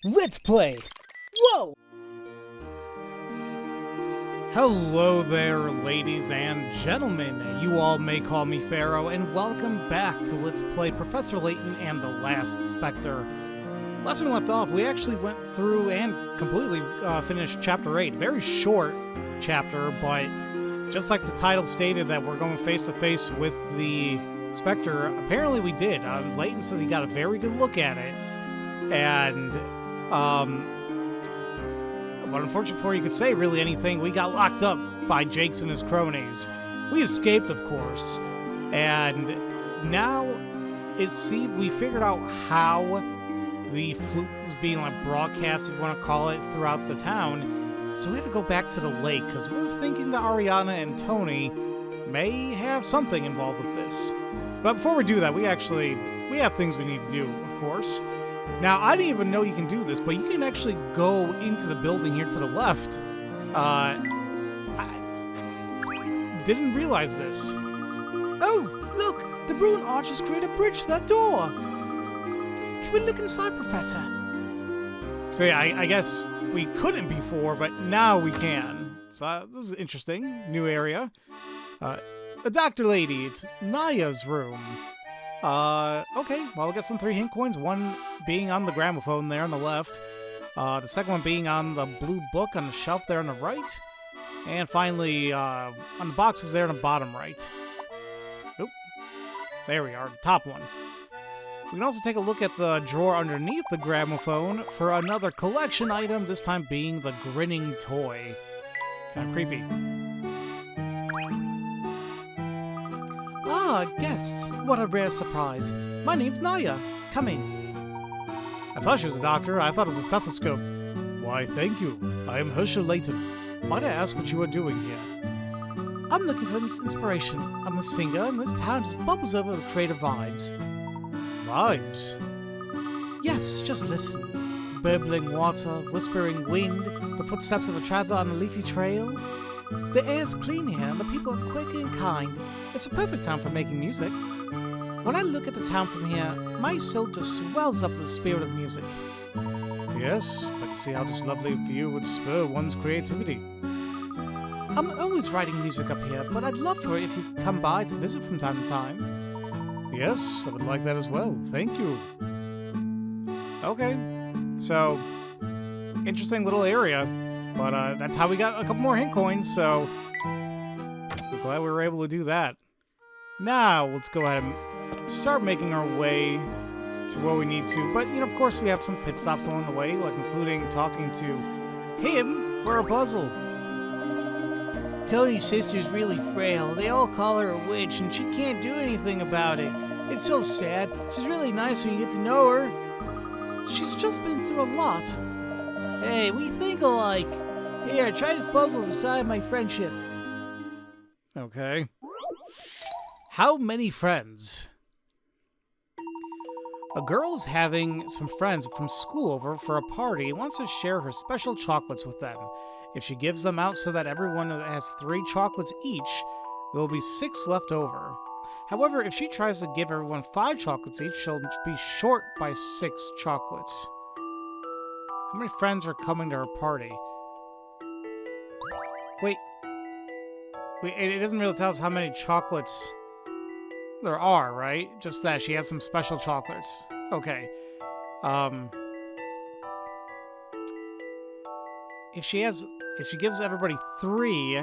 Let's play! Whoa! Hello there, ladies and gentlemen. You all may call me Pharaoh, and welcome back to Let's Play Professor Layton and the Last Specter. Last time we left off, we actually went through and completely finished Chapter 8. Very short chapter, but just like the title stated that we're going face-to-face with the Specter, apparently we did. Layton says he got a very good look at it, and but unfortunately, before you could say really anything, we got locked up by Jakes and his cronies. We escaped, of course, and now it seems we figured out how the flute was being broadcast, if you want to call it, throughout the town. So we had to go back to the lake because we're thinking that Arianna and Tony may have something involved with this. But before we do that, we have things we need to do, of course. Now, I didn't even know you can do this, but you can actually go into the building here to the left. I didn't realize this. Oh, look! The ruined arches create a bridge to that door! Can we look inside, Professor? So yeah, I guess we couldn't before, but now we can. So this is interesting. New area. A doctor lady. It's Naya's room. Okay, well, we'll get some 3 hint coins, one being on the gramophone there on the left, the second one being on the blue book on the shelf there on the right, and finally, on the boxes there on the bottom right. Oop. There we are, the top one. We can also take a look at the drawer underneath the gramophone for another collection item, this time being the grinning toy. Kind of creepy. Ah, guests! What a rare surprise. My name's Naya. Come in. I thought she was a doctor. I thought it was a stethoscope. Why, thank you. I am Herschel Layton. Might I ask what you are doing here? I'm looking for inspiration. I'm a singer, and this town just bubbles over with creative vibes. Vibes? Yes, just listen. Burbling water, whispering wind, the footsteps of a traveler on a leafy trail. The air's clean here, and the people are quick and kind. It's a perfect town for making music. When I look at the town from here, my soul just swells up with the spirit of music. Yes, I can see how this lovely view would spur one's creativity. I'm always writing music up here, but I'd love for it if you'd come by to visit from time to time. Yes, I would like that as well. Thank you. Okay, so, interesting little area, but that's how we got a couple more hint coins, so we're glad we were able to do that. Now, let's go ahead and start making our way to where we need to. But, of course, we have some pit stops along the way, like including talking to him for a puzzle. Tony's sister's really frail. They all call her a witch, and she can't do anything about it. It's so sad. She's really nice when you get to know her. She's just been through a lot. Hey, we think alike. Here, try this puzzle to decide my friendship. Okay. How many friends? A girl is having some friends from school over for a party and wants to share her special chocolates with them. If she gives them out so that everyone has 3 chocolates each, there will be 6 left over. However, if she tries to give everyone 5 chocolates each, she'll be short by 6 chocolates. How many friends are coming to her party? Wait, it doesn't really tell us how many chocolates there are, right? Just that she has some special chocolates. Okay. If she gives everybody 3,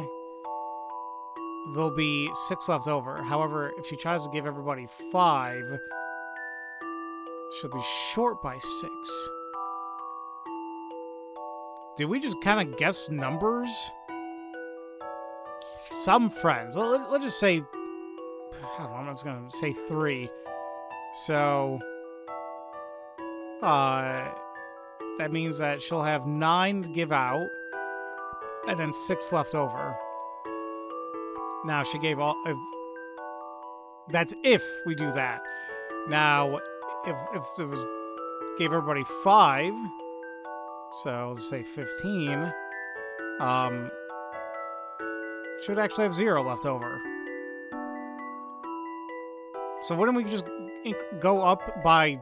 there'll be 6 left over. However, if she tries to give everybody 5, she'll be short by 6. Did we just kind of guess numbers? Some friends. Let's just say, I don't know, I'm just going to say 3. So, that means that she'll have 9 to give out, and then 6 left over. Now, she gave all... that's if we do that. Now, if it was... gave everybody 5, so let's say 15, should actually have 0 left over. So wouldn't we just go up by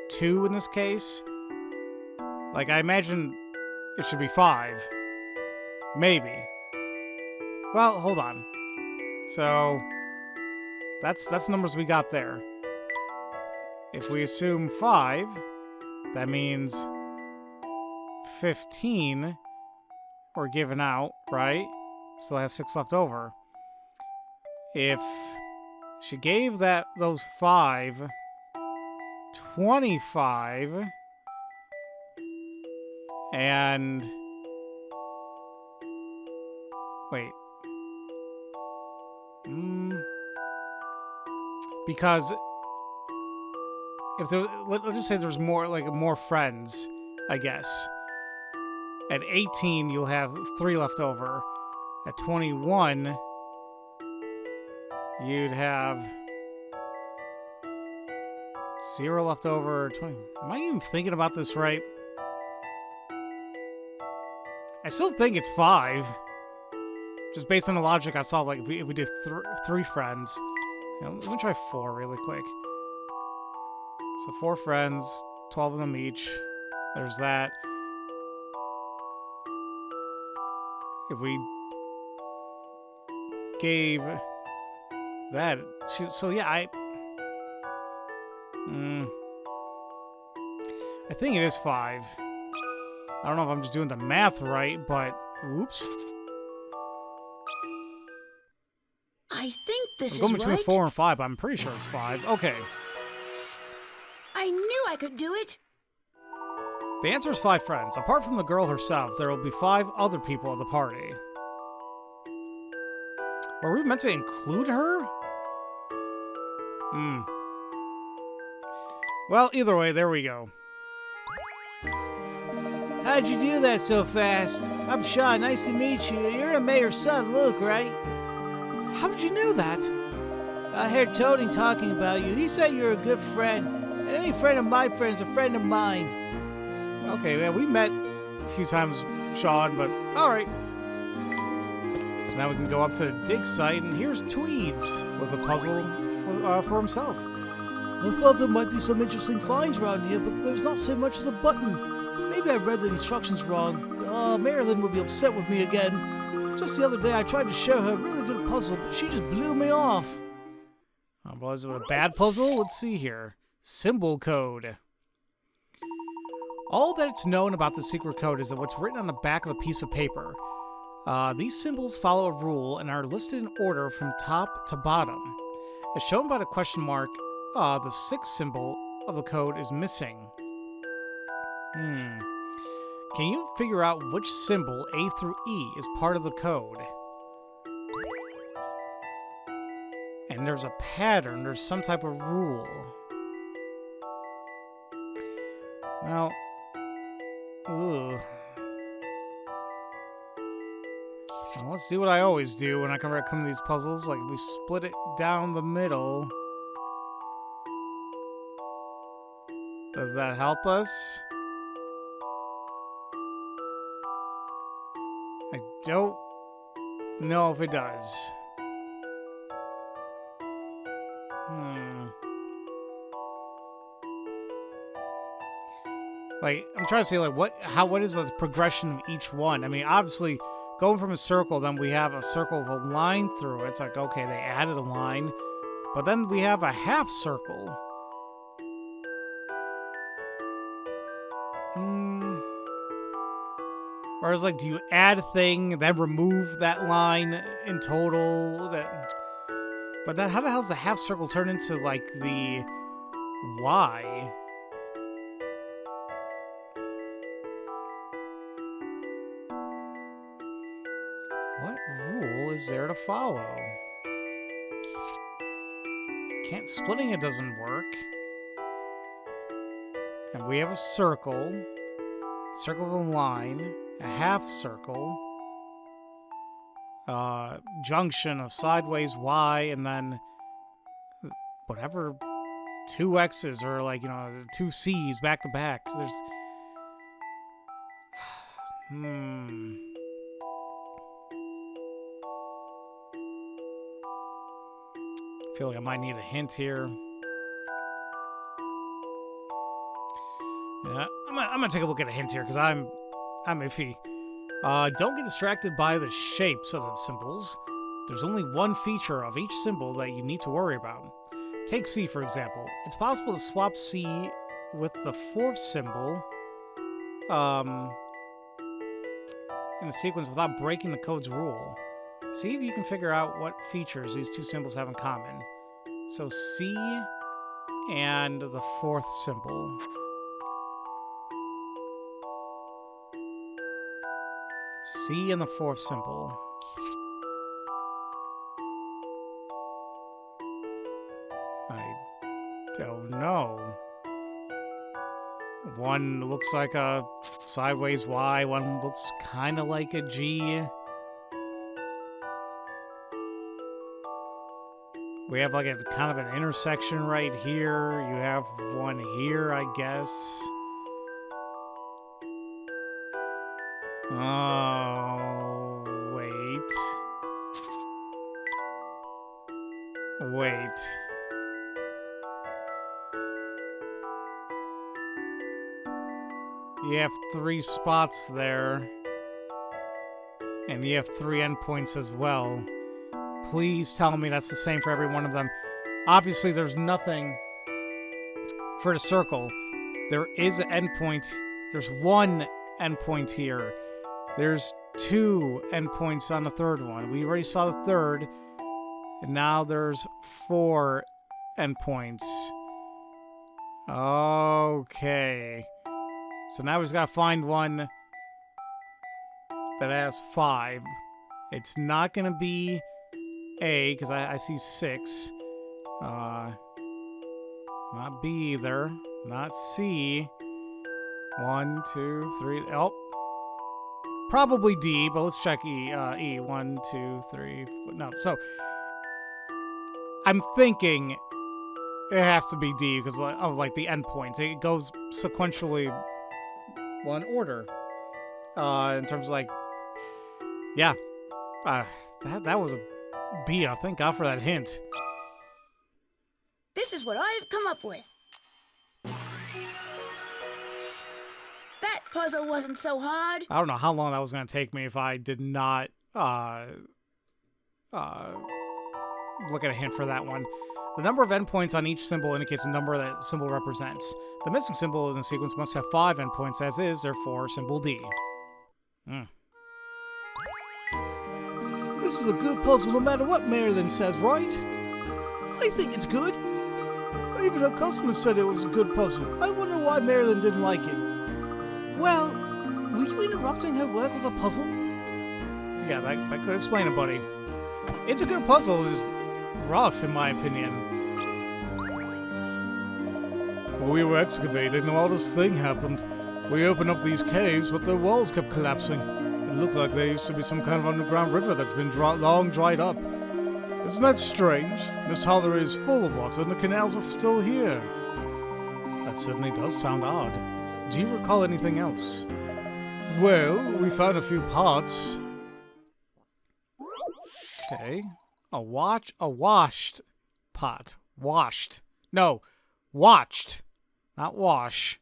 2 in this case? Like, I imagine it should be 5. Maybe. Well, hold on. So, that's the numbers we got there. If we assume 5, that means 15 were given out, right? Still has 6 left over. If she gave those 5 25 and wait. Because if there, let's just say there's more friends, I guess. At 18, you'll have 3 left over. At 21, you'd have 0 left over. 20. Am I even thinking about this right? I still think it's 5. Just based on the logic I saw, like, if we did 3 friends. You know, let me try 4 really quick. So 4 friends, 12 of them each. There's that. If we gave that... So, yeah, I think it is 5. I don't know if I'm just doing the math right, but... Oops. I think this is I'm going between right. 4 and 5, but I'm pretty sure it's 5. Okay. I knew I could do it. The answer is 5 friends. Apart from the girl herself, there will be 5 other people at the party. Were we meant to include her? Well, either way, there we go. How'd you do that so fast? I'm Sean. Nice to meet you. You're the mayor's son, Luke, right? How did you know that? I heard Tony talking about you. He said you're a good friend. And any friend of my friend's a friend of mine. Okay, yeah, we met a few times, Sean, but alright. So now we can go up to the dig site, and here's Tweeds with a puzzle for himself. I thought there might be some interesting finds around here, but there's not so much as a button. Maybe I read the instructions wrong. Marilyn will be upset with me again. Just the other day, I tried to show her a really good puzzle, but she just blew me off. Well, is it a bad puzzle? Let's see here. Symbol code. All that's known about the secret code is that what's written on the back of the piece of paper. These symbols follow a rule and are listed in order from top to bottom. As shown by the question mark, the 6th symbol of the code is missing. Can you figure out which symbol, A through E, is part of the code? And there's a pattern, there's some type of rule. Well, well, let's do what I always do when I come to these puzzles. Like, if we split it down the middle, does that help us? I don't know if it does. Like, I'm trying to say, like, what is the progression of each one? I mean, obviously, going from a circle, then we have a circle with a line through it. It's like, okay, they added a line. But then we have a half circle. Or it's like, do you add a thing, then remove that line in total? But then how the hell does the half circle turn into, like, the Y? What rule is there to follow? Splitting it doesn't work. And we have a circle. Circle of a line. A half circle. Junction of sideways Y, and then whatever 2 X's or, like, 2 C's back to back. There's I feel like I might need a hint here. Yeah, I'm gonna take a look at a hint here, because I'm iffy. Don't get distracted by the shapes of the symbols. There's only one feature of each symbol that you need to worry about. Take C, for example. It's possible to swap C with the fourth symbol in the sequence without breaking the code's rule. See if you can figure out what features these two symbols have in common. So C and the fourth symbol. C and the fourth symbol. I don't know. One looks like a sideways Y, one looks kind of like a G. We have like a kind of an intersection right here. You have one here, I guess. Oh, wait. Wait. You have 3 spots there. And you have 3 endpoints as well. Please tell me that's the same for every one of them. Obviously, there's nothing for the circle. There is an endpoint. There's 1 endpoint here. There's 2 endpoints on the third one. We already saw the third. And now there's 4 endpoints. Okay. So now we just gotta find one that has 5. It's not gonna be A, because I see 6. Not B either. Not C. 1, 2, 3. Oh. Probably D, but let's check E. E. 1, 2, 3. No. So I'm thinking it has to be D because of like the endpoints. It goes sequentially one order. In terms of like, yeah. That was a B. Thank God for that hint. This is what I've come up with. That puzzle wasn't so hard. I don't know how long that was going to take me if I did not look at a hint for that one. The number of endpoints on each symbol indicates the number that symbol represents. The missing symbol in the sequence must have 5 endpoints, as is, therefore, symbol D. This is a good puzzle no matter what Marilyn says, right? I think it's good. Even her customer said it was a good puzzle. I wonder why Marilyn didn't like it. Well, were you interrupting her work with a puzzle? Yeah, that could explain it, buddy. It's a good puzzle, it's rough, in my opinion. Well, we were excavating and all this thing happened. We opened up these caves, but the walls kept collapsing. It looked like there used to be some kind of underground river that's been long dried up. Isn't that strange? Misthallery is full of water and the canals are still here. That certainly does sound odd. Do you recall anything else? Well, we found a few pots. Okay. A washed pot. Washed. No, watched. Not wash.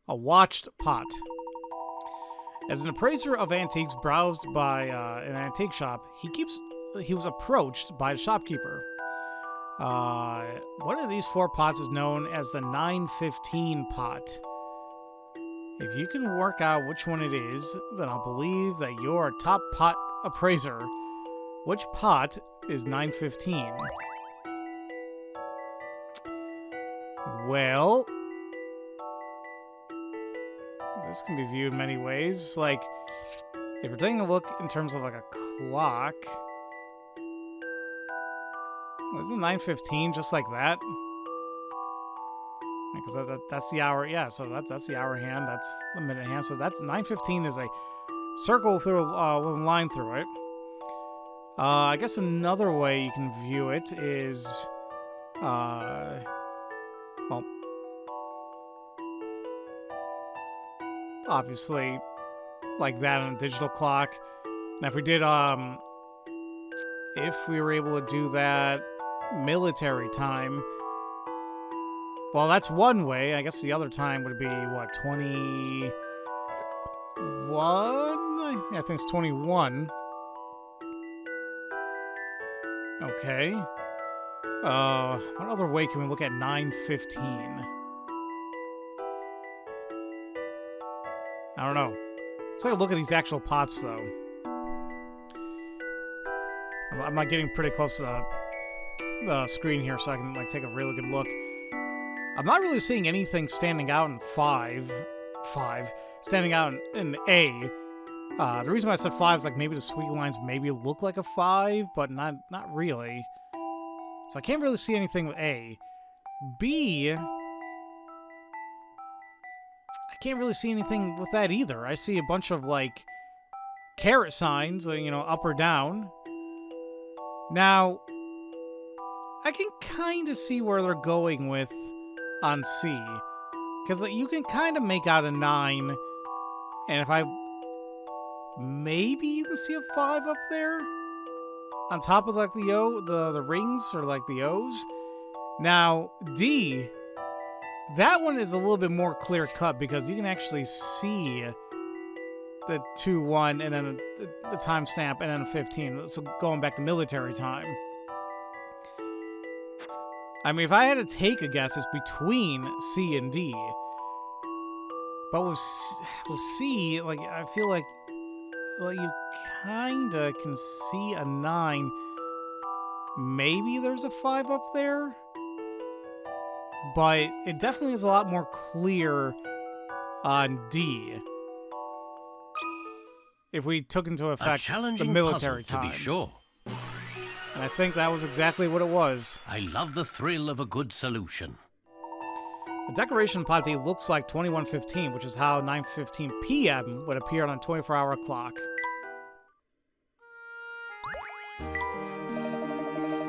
A watched pot. As an appraiser of antiques browsed by an antique shop, he was approached by the shopkeeper. One of these 4 pots is known as the 915 pot. If you can work out which one it is, then I'll believe that you're a top pot appraiser. Which pot is 915? Well, this can be viewed many ways. Like, if you're taking a look in terms of like a clock, isn't 9:15 just like that? Because that's the hour. Yeah, so that's the hour hand. That's the minute hand. So that's 9:15 is a circle through with a line through it. I guess another way you can view it is, well, obviously, like that on a digital clock. Now, if we did, if we were able to do that military time, Well, that's one way. I guess the other time would be, what, 21? Yeah, I think it's 21. Okay. What other way can we look at 9:15? I don't know. Let's take a look at these actual pots, though. I'm not getting pretty close to the screen here, so I can like take a really good look. I'm not really seeing anything standing out in 5. Standing out in A. The reason why I said 5 is like maybe the squiggly lines maybe look like a 5, but not really. So I can't really see anything with A. B, I can't really see anything with that either. I see a bunch of like caret signs, you know, up or down. Now, I can kind of see where they're going with on C. Because like, you can kind of make out a 9. And if I... Maybe you can see a 5 up there? On top of like the rings or like the O's. Now, D, that one is a little bit more clear cut because you can actually see the 2-1 and then the timestamp and then a 15. So going back to military time. I mean, if I had to take a guess, it's between C and D. But with C, like, I feel like, well, you kinda can see a 9. Maybe there's a 5 up there? But it definitely is a lot more clear on D. If we took into effect the military time. To be sure. And I think that was exactly what it was. I love the thrill of a good solution. The decoration party looks like 21:15, which is how 9:15 p.m. would appear on a 24-hour clock.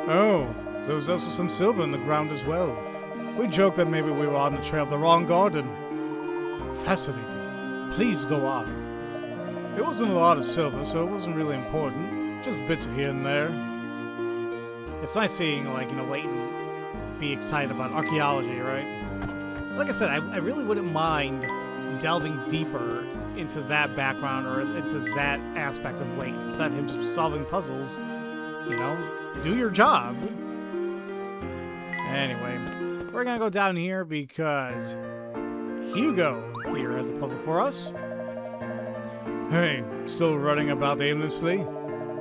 Oh, there was also some silver in the ground as well. We joked that maybe we were on the trail of the wrong garden. Fascinating. Please go on. It wasn't a lot of silver, so it wasn't really important. Just bits here and there. It's nice seeing, like, you know, Layton be excited about archaeology, right? Like I said, I really wouldn't mind delving deeper into that background or into that aspect of Layton. Instead of him just solving puzzles, you know, do your job. Anyway, we're gonna go down here because Hugo here has a puzzle for us. Hey, still running about aimlessly?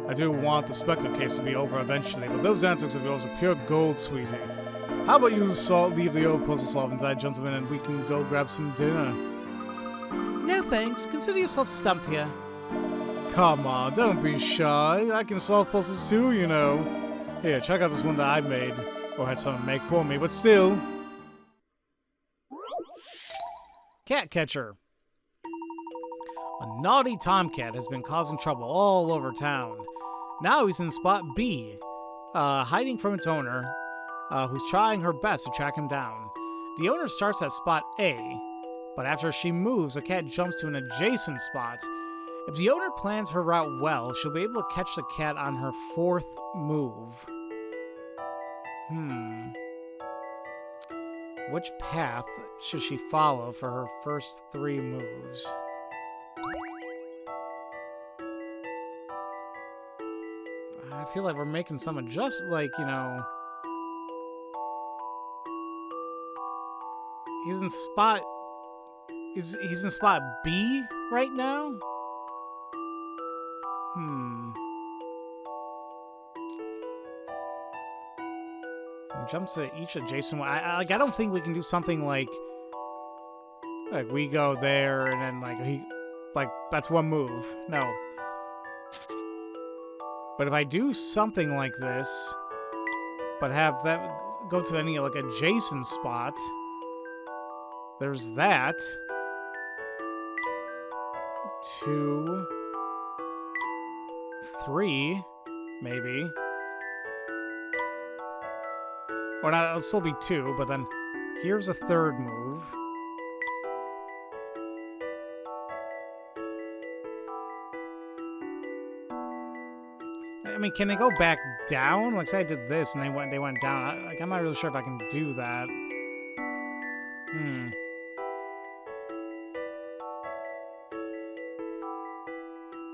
I do want the Specter case to be over eventually, but those antics of yours are pure gold, sweetie. How about you leave the old puzzle solving to that gentleman and we can go grab some dinner? No thanks. Consider yourself stumped here. Come on, don't be shy. I can solve puzzles too, you know. Here, check out this one that I made. Or had someone make for me, but still. Cat catcher. A naughty tomcat has been causing trouble all over town. Now he's in spot B, hiding from its owner, who's trying her best to track him down. The owner starts at spot A, but after she moves, the cat jumps to an adjacent spot. If the owner plans her route well, she'll be able to catch the cat on her 4th move. Which path should she follow for her first 3 moves? I feel like we're making some adjustments, like, you know... He's in spot B right now? He jumps to each adjacent one. I don't think we can do something like we go there and then that's one move. No. But if I do something like this, but have that go to any like adjacent spot, there's that. 2, 3, maybe. Or not, it'll still be 2, but then here's a 3rd move. I mean, can they go back down? Like, say I did this and they went down. I'm not really sure if I can do that.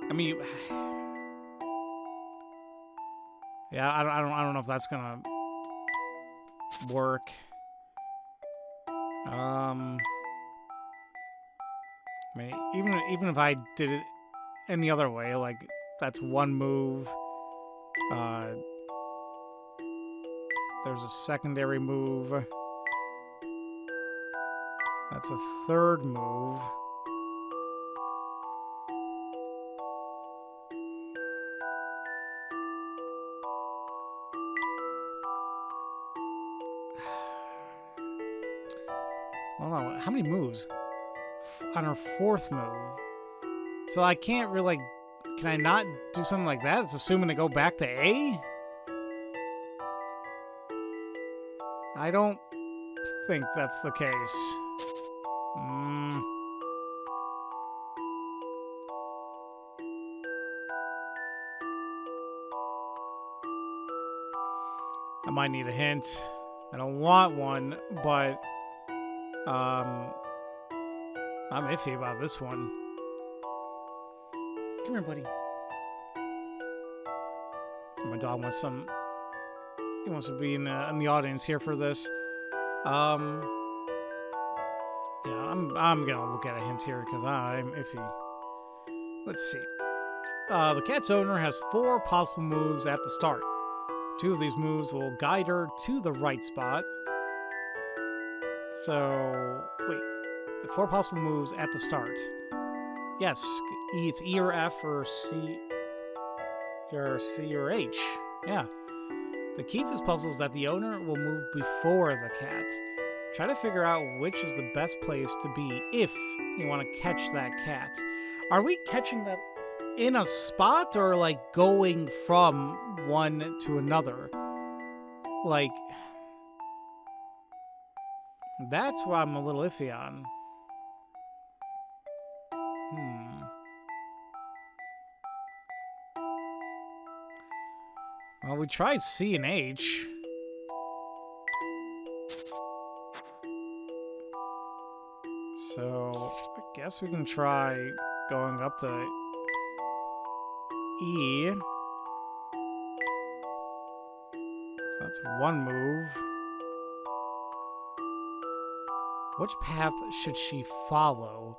I mean, yeah, I don't know if that's gonna work. I mean, even if I did it any other way, like that's one move. There's a secondary move. That's a third move. Well, no, how many moves? On her fourth move. So I can't really, like, can I not do something like that? It's assuming to go back to A? I don't think that's the case. I might need a hint. I don't want one, but I'm iffy about this one. Come here, buddy. My dog wants some. He wants to be in the audience here for this. Yeah, I'm gonna look at a hint here because I'm iffy. Let's see. The cat's owner has 4 possible moves at the start. 2 of these moves will guide her to the right spot. So, wait. The 4 possible moves at the start. Yes, it's E or F or C or H. Yeah. The key to this puzzle is that the owner will move before the cat. Try to figure out which is the best place to be if you want to catch that cat. Are we catching that in a spot or like going from one to another? Like, that's what I'm a little iffy on. Well, we tried C and H. So, I guess we can try going up to E. So that's one move. Which path should she follow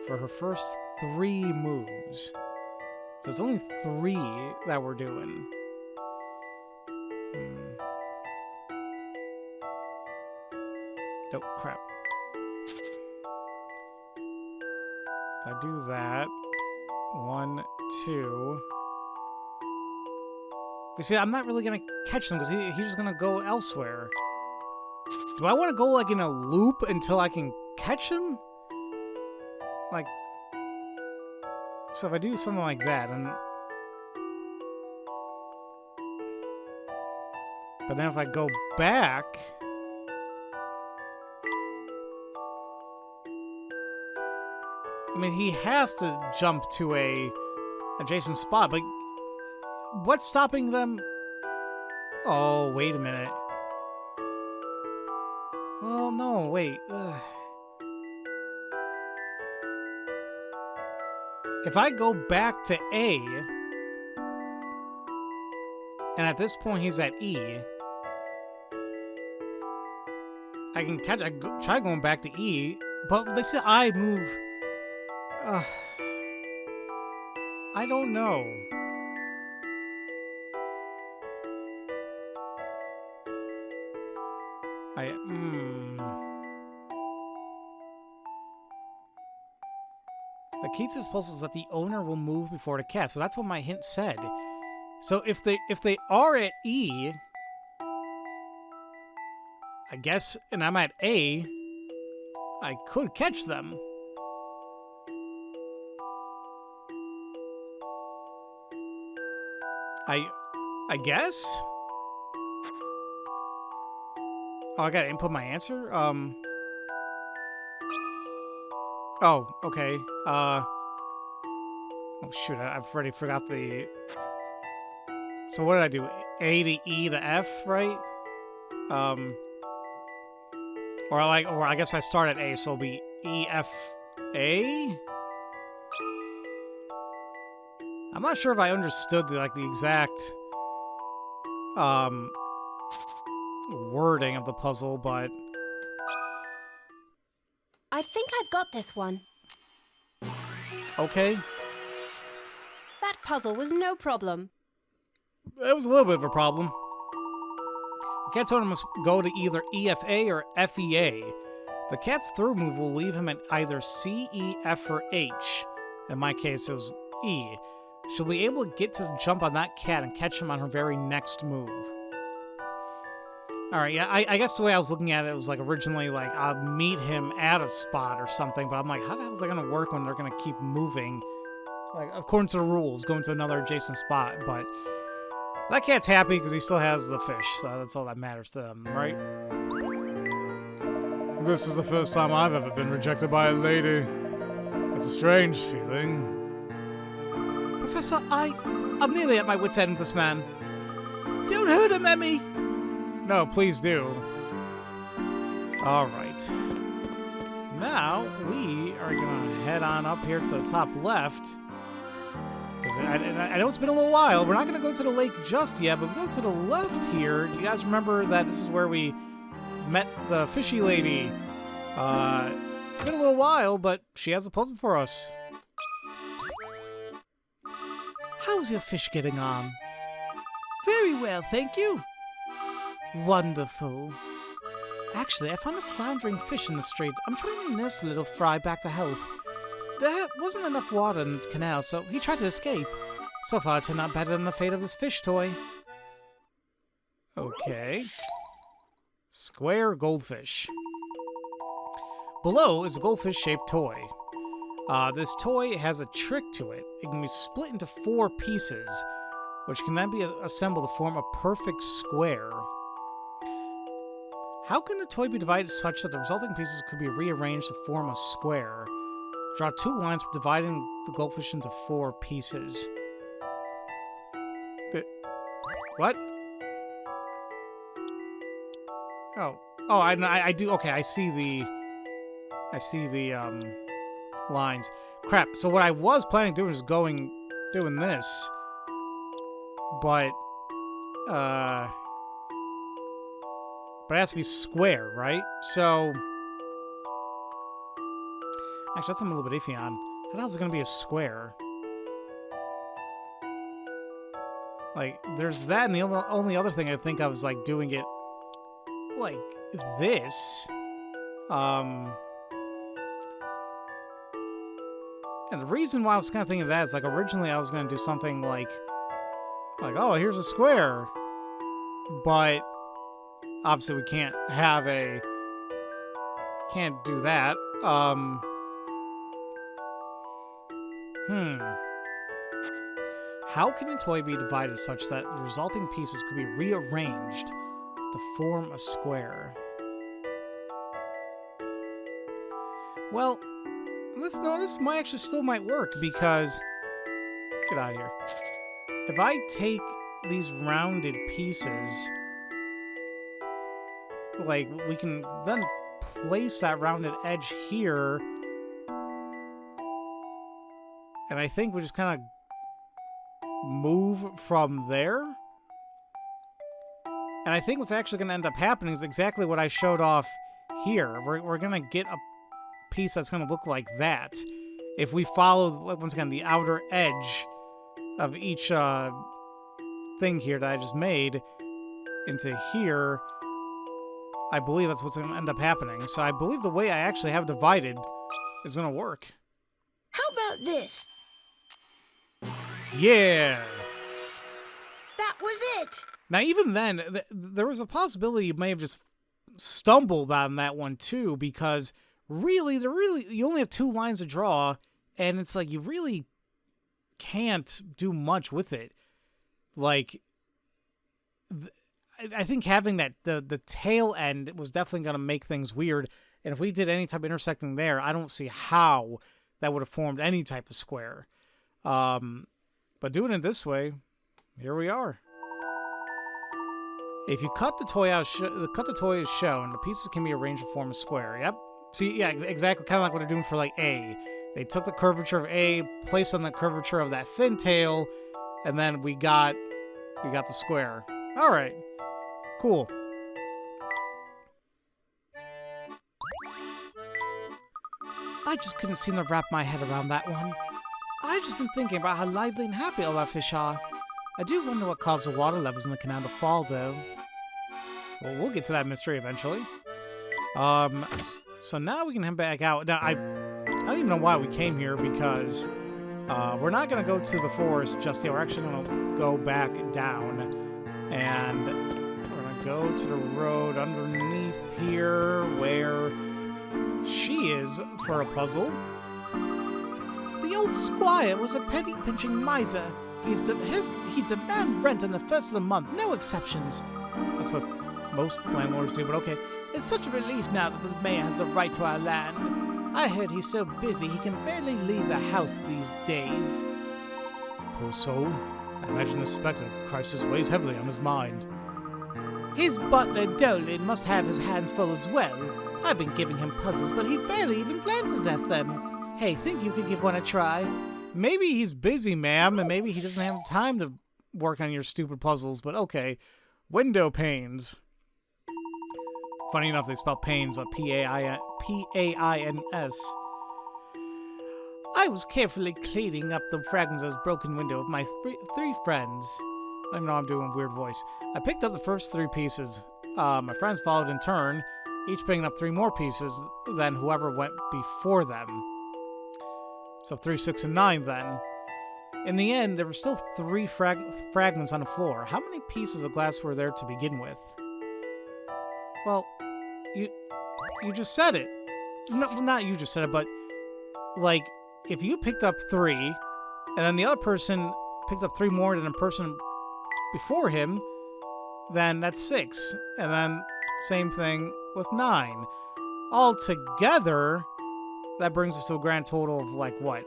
for her first 3 moves? So it's only 3 that we're doing. Oh, crap. If I do that, 1, 2. You see, I'm not really gonna catch them because he's just gonna go elsewhere. Do I want to go like in a loop until I can catch him? Like, so if I do something like that, and but then if I go back. I mean, he has to jump to a adjacent spot, but what's stopping them? Oh, wait a minute. Well, no, wait. If I go back to A, and at this point he's at E, I can catch. Try going back to E, but they said I move. I don't know. The key to this puzzle is that the owner will move before the cat. So that's what my hint said. So if they are at E, I guess, and I'm at A, I could catch them. I guess? Oh, I gotta input my answer? Oh, okay. Oh, shoot, I've already forgot the... So what did I do? A to E to F, right? Or I guess I start at A, so it'll be E, F, A? I'm not sure if I understood the exact wording of the puzzle, but I think I've got this one. okay. That puzzle was no problem. It was a little bit of a problem. The cat's owner must go to either EFA or FEA. The cat's throw move will leave him at either C, E, F, or H. In my case, it was E. She'll be able to get to the jump on that cat and catch him on her very next move. Alright, yeah, I guess the way I was looking at it was originally I'll meet him at a spot or something, but I'm like, how the hell is that going to work when they're going to keep moving? According to the rules, going to another adjacent spot, but that cat's happy because he still has the fish, so that's all that matters to them, right? This is the first time I've ever been rejected by a lady. It's a strange feeling. Professor, I'm nearly at my wit's end with this man. Don't hurt him, Emmy! No, please do. Alright. Now, we are going to head on up here to the top left. Because I know it's been a little while. We're not going to go to the lake just yet, but we go to the left here. Do you guys remember that this is where we met the fishy lady? It's been a little while, but she has a puzzle for us. How's your fish getting on? Very well, thank you. Wonderful. Actually, I found a floundering fish in the street. I'm trying to nurse the little fry back to health. There wasn't enough water in the canal, so he tried to escape. So far, it turned out better than the fate of this fish toy. Okay. Square goldfish. Below is a goldfish-shaped toy. This toy has a trick to it. It can be split into 4 pieces, which can then be assembled to form a perfect square. How can the toy be divided such that the resulting pieces could be rearranged to form a square? Draw 2 lines dividing the goldfish into 4 pieces. What? Oh, I do. Okay, I see the lines. Crap. So what I was planning to do is doing this, but it has to be square, right? So actually, that's I'm a little bit iffy on. How the hell is it going to be a square? There's that, and the only other thing I think I was doing it like this. And the reason why I was kind of thinking of that is originally I was going to do something like, oh, here's a square. But obviously we can't do that. How can a toy be divided such that the resulting pieces could be rearranged to form a square? Well, this might actually still might work because, get out of here. If I take these rounded pieces, we can then place that rounded edge here, and I think we just kind of move from there. And I think what's actually going to end up happening is exactly what I showed off here. We're going to get a piece that's going to look like that. If we follow, once again, the outer edge of each thing here that I just made into here, I believe that's what's going to end up happening. So I believe the way I actually have divided is going to work. How about this? Yeah! That was it! Now, even then, there was a possibility you may have just stumbled on that one, too, because really, you only have 2 lines to draw, and it's you really can't do much with it. I think having that, the tail end was definitely going to make things weird, and if we did any type of intersecting there, I don't see how that would have formed any type of square. But doing it this way, here we are. If you cut the toy out, cut the toy as shown. The pieces can be arranged to form a square. Yep. See, yeah, exactly, kind of like what they're doing for like A. They took the curvature of A, placed on the curvature of that fin tail, and then we got the square. All right, cool. I just couldn't seem to wrap my head around that one. I've just been thinking about how lively and happy all our fish are. I do wonder what caused the water levels in the canal to fall, though. Well, we'll get to that mystery eventually. So now we can head back out. Now, I don't even know why we came here, because we're not going to go to the forest just yet. We're actually going to go back down, and we're going to go to the road underneath here where she is for a puzzle. The old squire was a penny-pinching miser. He demands rent on the first of the month, no exceptions. That's what most landlords do, but okay. It's such a relief now that the mayor has the right to our land. I heard he's so busy he can barely leave the house these days. Poor soul. I imagine the Specter crisis weighs heavily on his mind. His butler, Dolan, must have his hands full as well. I've been giving him puzzles, but he barely even glances at them. Hey, think you could give one a try? Maybe he's busy, ma'am, and maybe he doesn't have time to work on your stupid puzzles, but okay. Window panes. Funny enough, they spell panes P-A-I-N-S. I was carefully cleaning up the fragments of his broken window with my three friends. I don't know, I'm doing a weird voice. I picked up the first 3 pieces. My friends followed in turn, each picking up 3 more pieces than whoever went before them. So 3, 6, and 9 then. In the end, there were still 3 fragments on the floor. How many pieces of glass were there to begin with? Well, you just said it. No, not you just said it, but like if you picked up 3, and then the other person picked up 3 more than the person before him, then that's 6, and then same thing with 9. All together, that brings us to a grand total of like what,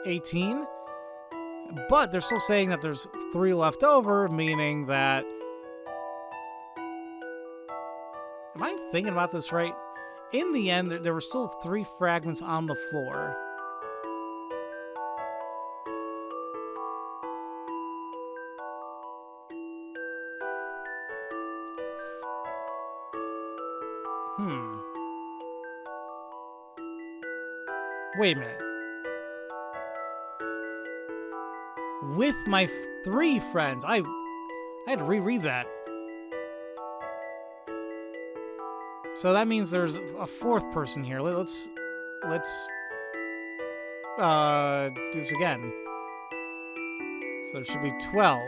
18. But they're still saying that there's 3 left over, meaning that. Am I thinking about this right? In the end, there were still 3 fragments on the floor. Wait a minute. With my 3 friends. I had to reread that. So that means there's a 4th person here. Let's do this again. So there should be 12.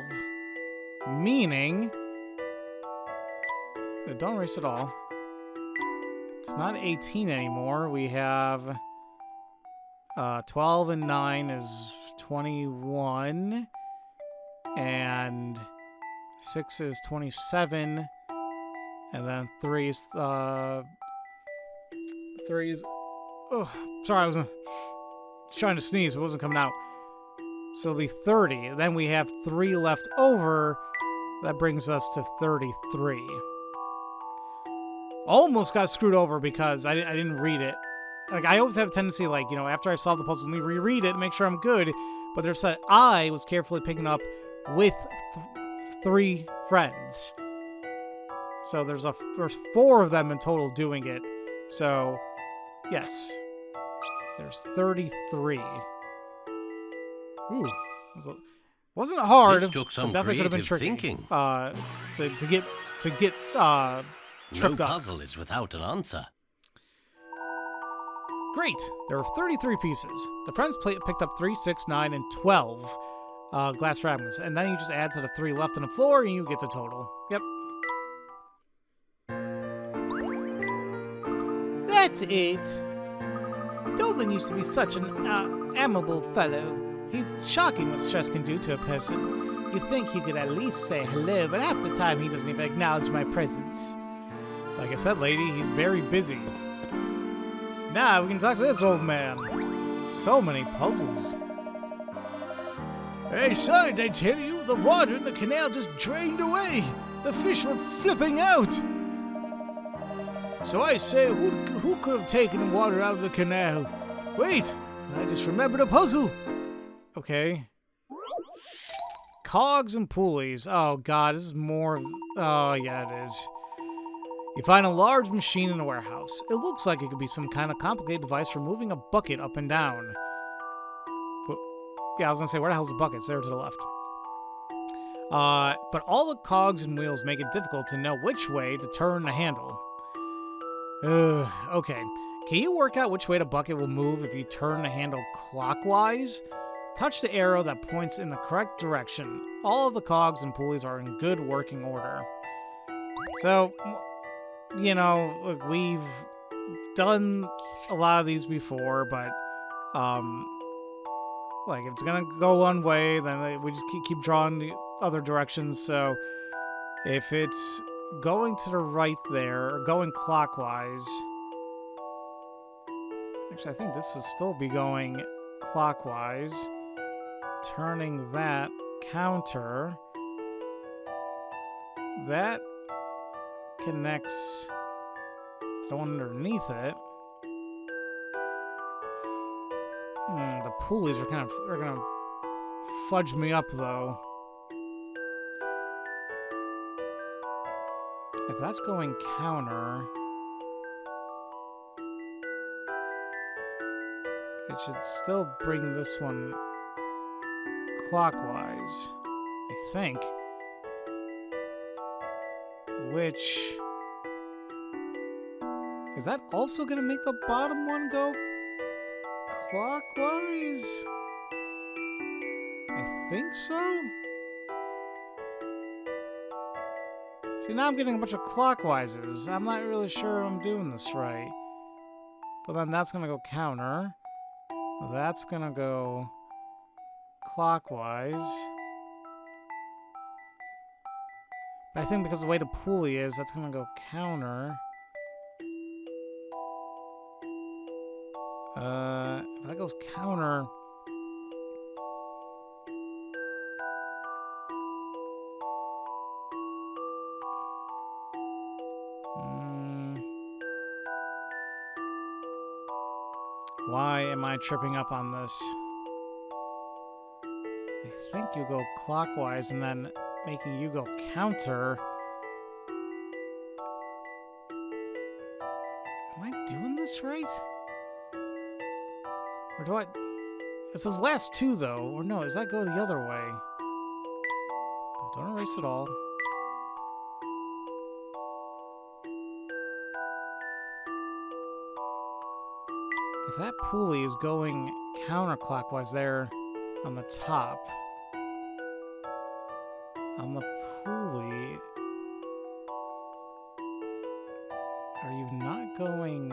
Meaning, don't erase it all. It's not 18 anymore. We have 12 and 9 is 21. And 6 is 27. And then 3 is, oh, sorry, I was trying to sneeze, it wasn't coming out. So it'll be 30. Then we have 3 left over. That brings us to 33. Almost got screwed over because I didn't read it. Like, I always have a tendency, like, you know, after I solve the puzzle, let me reread it and make sure I'm good. But there's that I was carefully picking up with 3 friends. So there's 4 of them in total doing it. So, yes. There's 33. Ooh. Wasn't hard. This took some definitely could have been tricky. thinking. To get tripped no up. puzzle is without an answer. Great. There were 33 pieces. The friends picked up 3, 6, 9, and 12 glass fragments. And then you just add to the 3 left on the floor and you get the total. Yep. That's it. Dolan used to be such an amiable fellow. He's shocking what stress can do to a person. You'd think he could at least say hello, but half the time he doesn't even acknowledge my presence. Like I said, lady, he's very busy. Now we can talk to this old man. So many puzzles. Hey, son, did I tell you? the water in the canal just drained away. The fish were flipping out. So I say, who could have taken the water out of the canal? Wait, I just remembered a puzzle. Okay. Cogs and pulleys. Oh god, this is more... Oh yeah, it is. You find a large machine in a warehouse. It looks like it could be some kind of complicated device for moving a bucket up and down. But, yeah, I was gonna say, where the hell's the bucket? It's there to the left. But all the cogs and wheels make it difficult to know which way to turn the handle. Okay. Can you work out which way the bucket will move if you turn the handle clockwise? Touch the arrow that points in the correct direction. All of the cogs and pulleys are in good working order. So, you know, look, we've done a lot of these before, but, like, if it's gonna go one way, then we just keep drawing the other directions, so if it's going to the right there, or going clockwise... Actually, I think this will still be going clockwise. Turning that counter. That connects to the one underneath it. The pulleys are gonna fudge me up though. If that's going counter, it should still bring this one clockwise, I think. Which... Is that also gonna make the bottom one go clockwise? I think so? See, now I'm getting a bunch of clockwises. I'm not really sure I'm doing this right. But then that's gonna go counter. That's gonna go clockwise. But I think because of the way the pulley is, that's gonna go counter. If that goes counter... Why am I tripping up on this? I think you go clockwise and then making you go counter. Am I doing this right? Or do I... It says last two, though. Or no, does that go the other way? Don't erase it all. If that pulley is going counterclockwise there on the top, on the pulley, are you not going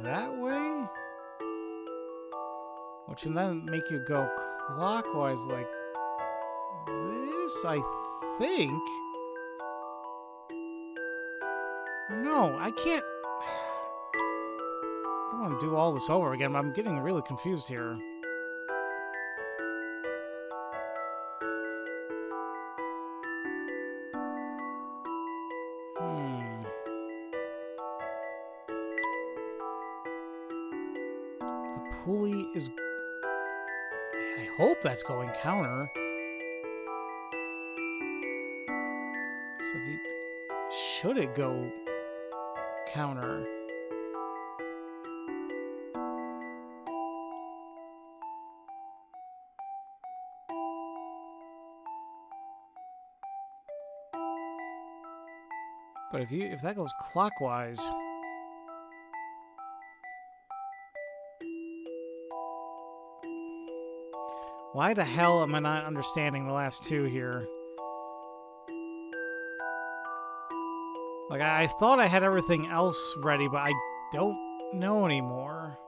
that way? Which would then make you go clockwise like this, I think. No, I can't. I don't want to do all this over again, but I'm getting really confused here. The pulley is... I hope that's going counter. So if you... Should it go counter? But if that goes clockwise... Why the hell am I not understanding the last two here? Like, I thought I had everything else ready, but I don't know anymore.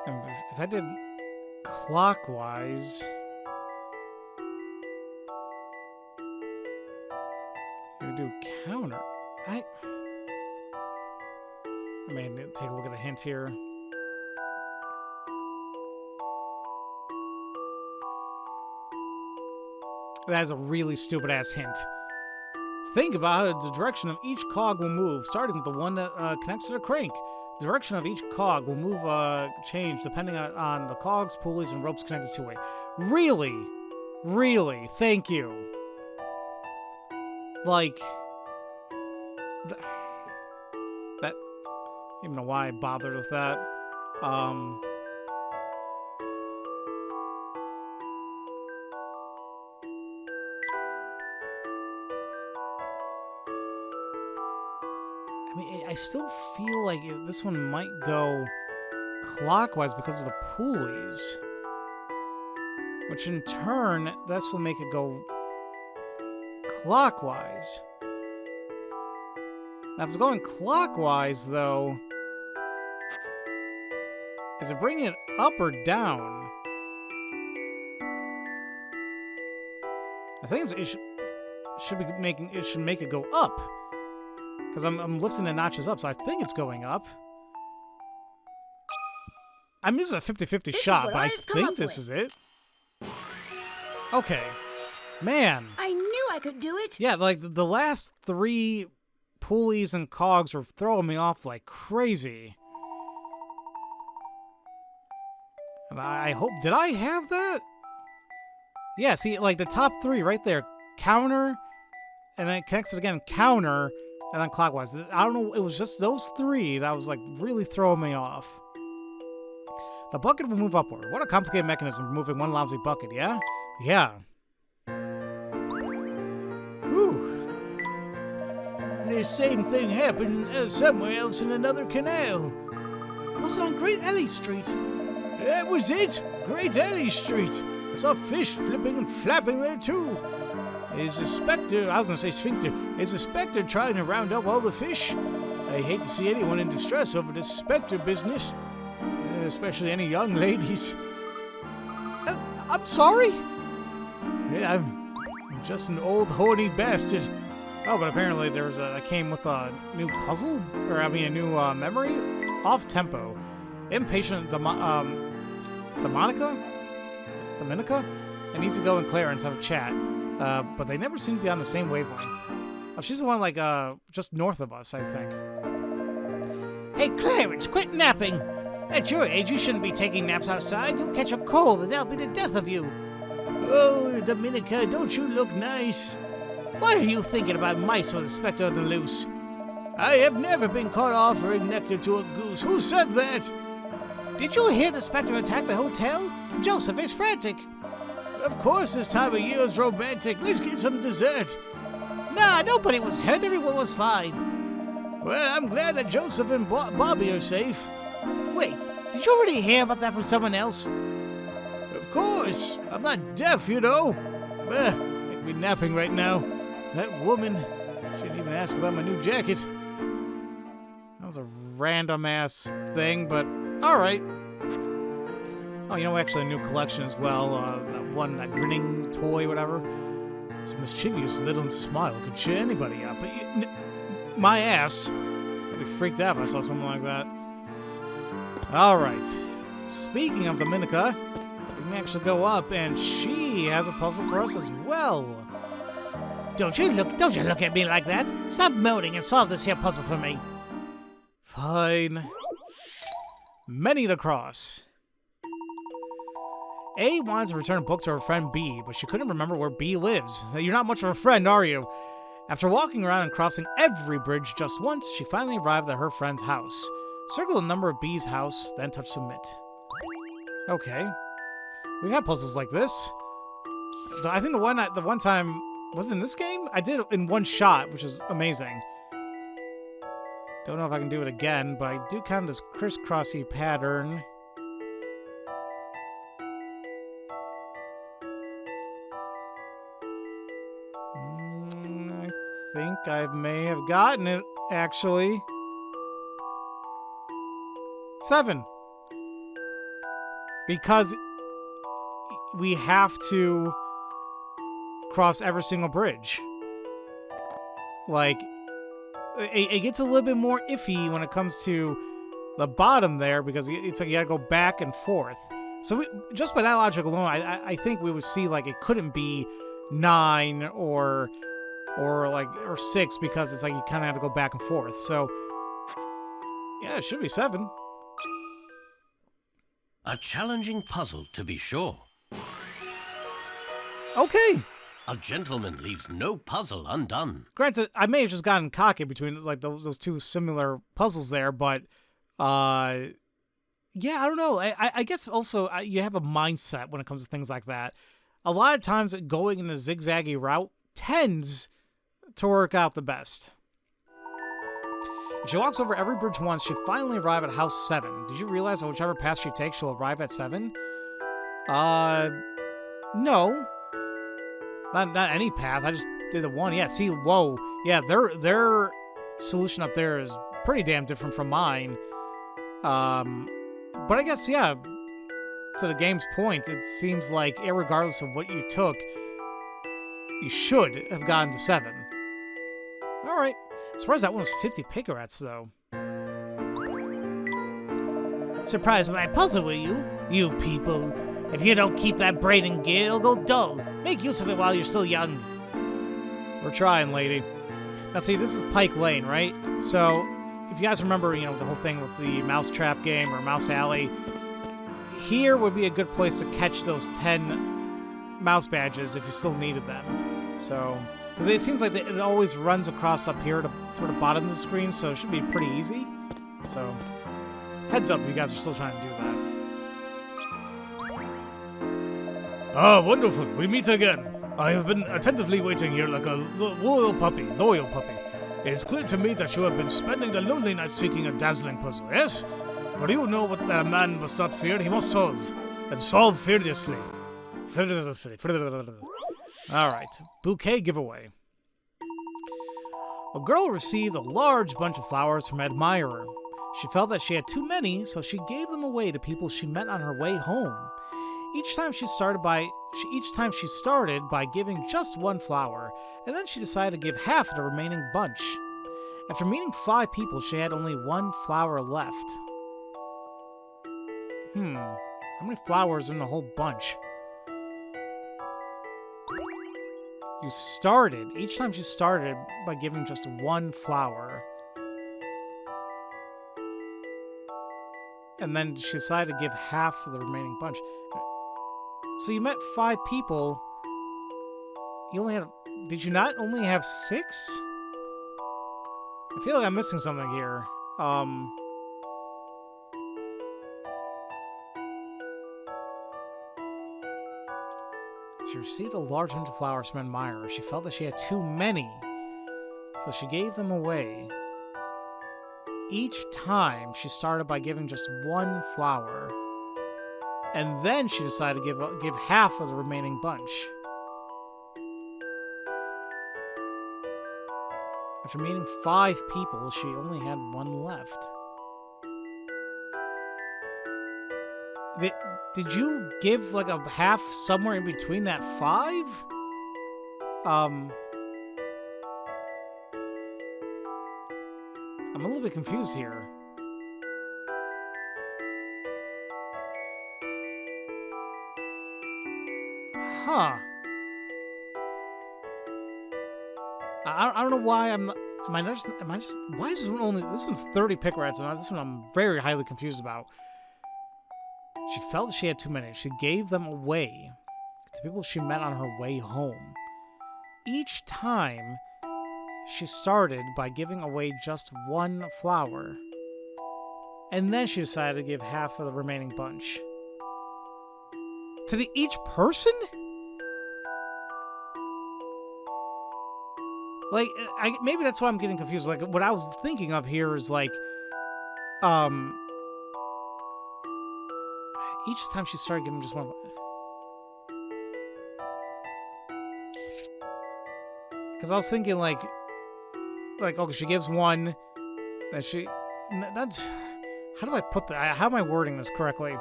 And if I did clockwise... You do counter. I may need to take a look at a hint here. That is a really stupid-ass hint. Think about how the direction of each cog will move, starting with the one that connects to the crank. The direction of each cog will move, change depending on the cogs, pulleys, and ropes connected to it. Really? Really? Thank you. Like... that... I don't even know why I bothered with that. I mean, I still feel like this one might go clockwise because of the pulleys. Which in turn, this will make it go clockwise. Now, if it's going clockwise, though, is it bringing it up or down? I think it should be making it should make it go up. Because I'm lifting the notches up, so I think it's going up. I mean, this is a 50-50 shot, but I think this is it. Okay. Man. I knew I could do it. Yeah, like the last 3 pulleys and cogs were throwing me off like crazy. And I hope... Did I have that? Yeah, see, like the top 3 right there. Counter, and then it connects it again. Counter, and then clockwise. I don't know, it was just those 3 that was like really throwing me off. The bucket will move upward. What a complicated mechanism for moving one lousy bucket, yeah? Yeah. Whew. The same thing happened somewhere else in another canal. Was it on Great Ellie Street? That was it! Great Ellie Street! I saw fish flipping and flapping there too. Is the Specter, I was gonna say Sphincter, is the Specter trying to round up all the fish? I hate to see anyone in distress over this Specter business, especially any young ladies. I'm sorry? Yeah, I'm just an old horny bastard. Oh, but apparently I came with a new puzzle, or I mean a new memory. Off tempo, impatient Dominica, and needs to go and Clarence have a chat. But they never seem to be on the same wavelength. Oh, she's the one like just north of us, I think. Hey, Clarence, quit napping. At your age, you shouldn't be taking naps outside. You'll catch a cold and that'll be the death of you. Oh, Dominica, don't you look nice? Why are you thinking about mice with a Specter on the loose? I have never been caught offering nectar to a goose. Who said that? Did you hear the Specter attack the hotel? Joseph is frantic. Of course this time of year is romantic. Let's get some dessert. Nah, nobody was hurt. Everyone was fine. Well, I'm glad that Joseph and Bobby are safe. Wait, did you already hear about that from someone else? Of course. I'm not deaf, you know. Make me napping right now. That woman. She didn't even ask about my new jacket. That was a random-ass thing, but alright. Oh, you know, actually a new collection as well. That grinning toy, whatever. This mischievous little smile could cheer anybody up. But my ass. I'd be freaked out if I saw something like that. Alright. Speaking of Dominica, we can actually go up, and she has a puzzle for us as well. Don't you look at me like that. Stop moaning and solve this here puzzle for me. Fine. Many the Cross. A wanted to return a book to her friend B, but she couldn't remember where B lives. You're not much of a friend, are you? After walking around and crossing every bridge just once, she finally arrived at her friend's house. Circle the number of B's house, then touch submit. Okay. We have puzzles like this. I think the one time was it in this game? I did it in one shot, which is amazing. Don't know if I can do it again, but I do count this crisscrossy pattern. I think I may have gotten it, actually. 7. Because we have to cross every single bridge. Like, it gets a little bit more iffy when it comes to the bottom there, because it's like you gotta go back and forth. So just by that logic alone, I think we would see like it couldn't be 9 or 6, because it's like you kind of have to go back and forth. So yeah, it should be 7. A challenging puzzle, to be sure. Okay. A gentleman leaves no puzzle undone. Granted, I may have just gotten cocky between like those two similar puzzles there, but yeah, I don't know. I guess also you have a mindset when it comes to things like that. A lot of times going in a zigzaggy route tends to work out the best. If she walks over every bridge once, she finally arrives at house 7. Did you realize that whichever path she takes, she'll arrive at 7? No. Not any path. I just did the one. Yeah, see, whoa. Yeah, their solution up there is pretty damn different from mine. But I guess, yeah, to the game's point, it seems like irregardless of what you took, you should have gotten to 7. Alright. Surprised that one was 50 picarats, though. Surprised by my puzzle, will you? You people. If you don't keep that braiding gear, it'll go dull. Make use of it while you're still young. We're trying, lady. Now, see, this is Pike Lane, right? So, if you guys remember, you know, the whole thing with the Mousetrap game or Mouse Alley, here would be a good place to catch those 10 mouse badges if you still needed them. So, because it seems like it always runs across up here to sort of bottom of the screen, so it should be pretty easy. So, heads up if you guys are still trying to do that. Ah, wonderful. We meet again. I have been attentively waiting here like a loyal puppy. It is clear to me that you have been spending the lonely night seeking a dazzling puzzle, yes? For you know what that a man must not fear, he must solve. And solve fearlessly. Alright, bouquet giveaway. A girl received a large bunch of flowers from an admirer. She felt that she had too many, so she gave them away to people she met on her way home. Each time she started by giving just one flower, and then she decided to give half of the remaining bunch. After meeting 5 people, she had only 1 flower left. How many flowers in the whole bunch? Each time she started by giving just 1 flower. And then she decided to give half of the remaining bunch. So you met 5 people. You only had... Did you not only have 6? I feel like I'm missing something here. She received a large bunch of flowers from an admirer. She felt that she had too many, so she gave them away. Each time, she started by giving just 1 flower. And then she decided to give half of the remaining bunch. After meeting 5 people, she only had 1 left. Did you give like a half somewhere in between that 5? I'm a little bit confused here. Huh. I don't know why am I just, why is this one only, this one's 30 picarats, and this one I'm very highly confused about. She felt she had too many. She gave them away to people she met on her way home. Each time, she started by giving away just 1 flower. And then she decided to give half of the remaining bunch. To each person? Like, maybe that's why I'm getting confused. Like, what I was thinking of here is like, each time she started giving just 1. Because I was thinking like, okay, she gives 1, then that's, how do I put that? How am I wording this correctly?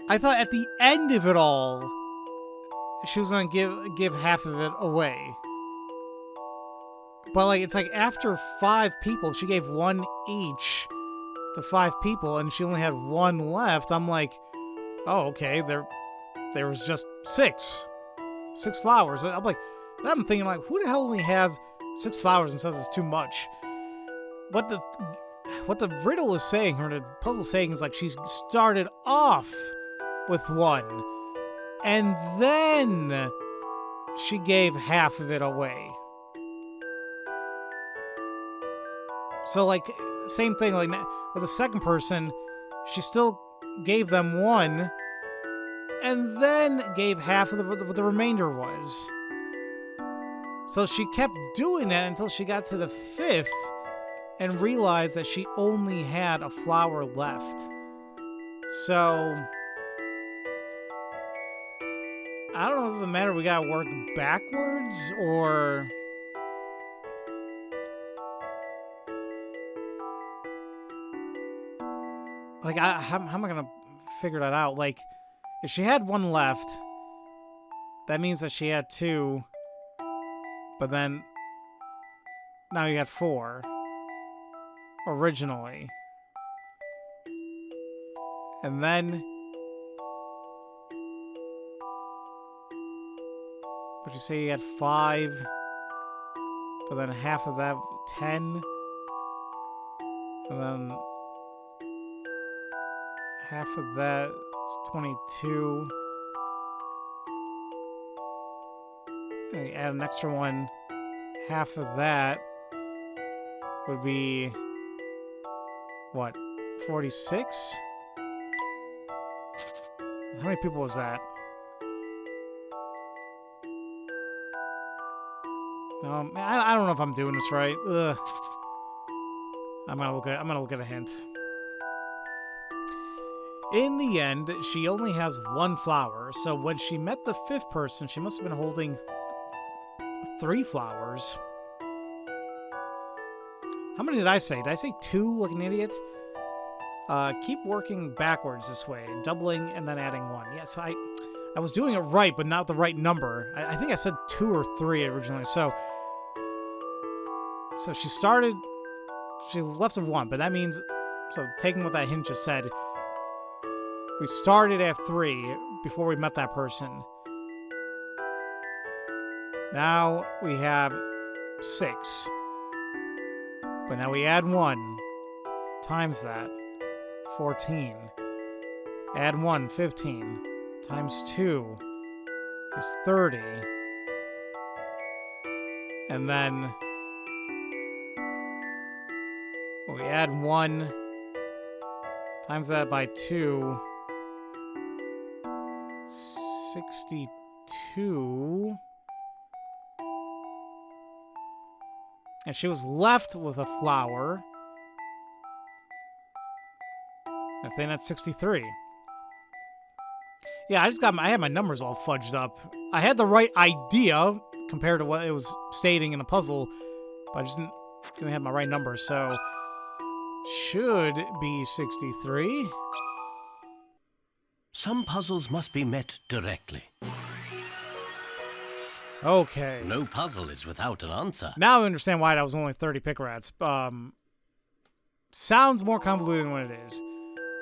I thought at the end of it all, she was gonna give half of it away. But, like, it's like after 5 people, she gave 1 each to 5 people, and she only had 1 left. I'm like, oh, okay, there was just 6 flowers. I'm like, I'm thinking, like, who the hell only has 6 flowers and says it's too much? What the riddle is saying, or the puzzle saying, is like she started off with 1, and then she gave half of it away. So, like, same thing, like, with the second person, she still gave them 1, and then gave half of what the remainder was. So she kept doing that until she got to the 5th, and realized that she only had a flower left. So, I don't know, does it matter, we gotta work backwards, or... Like, how am I gonna figure that out? Like, if she had 1 left, that means that she had 2, but then now you got 4 originally, and then would you say you had 5, but then half of that 10, and then half of that is 22. And you add an extra 1. Half of that would be, what, 46? How many people was that? I don't know if I'm doing this right. Ugh. I'm gonna look at a hint. In the end, she only has 1 flower, so when she met the 5th person, she must have been holding 3 flowers. How many did I say? Did I say 2 like an idiot? Keep working backwards this way, doubling and then adding 1. Yeah, so I was doing it right, but not the right number. I think I said 2 or 3 originally, so she left with 1, but that means, so taking what that hint just said, we started at 3 before we met that person. Now we have 6. But now we add 1 times that, 14. Add 1, 15. Times 2 is 30. And then we add 1 times that by 2. 62. And she was left with a flower. I think that's 63. Yeah, I had my numbers all fudged up. I had the right idea compared to what it was stating in the puzzle, but I just didn't have my right number, so should be 63. Some puzzles must be met directly. Okay. No puzzle is without an answer. Now I understand why that was only 30 pick rats. Sounds more convoluted than what it is.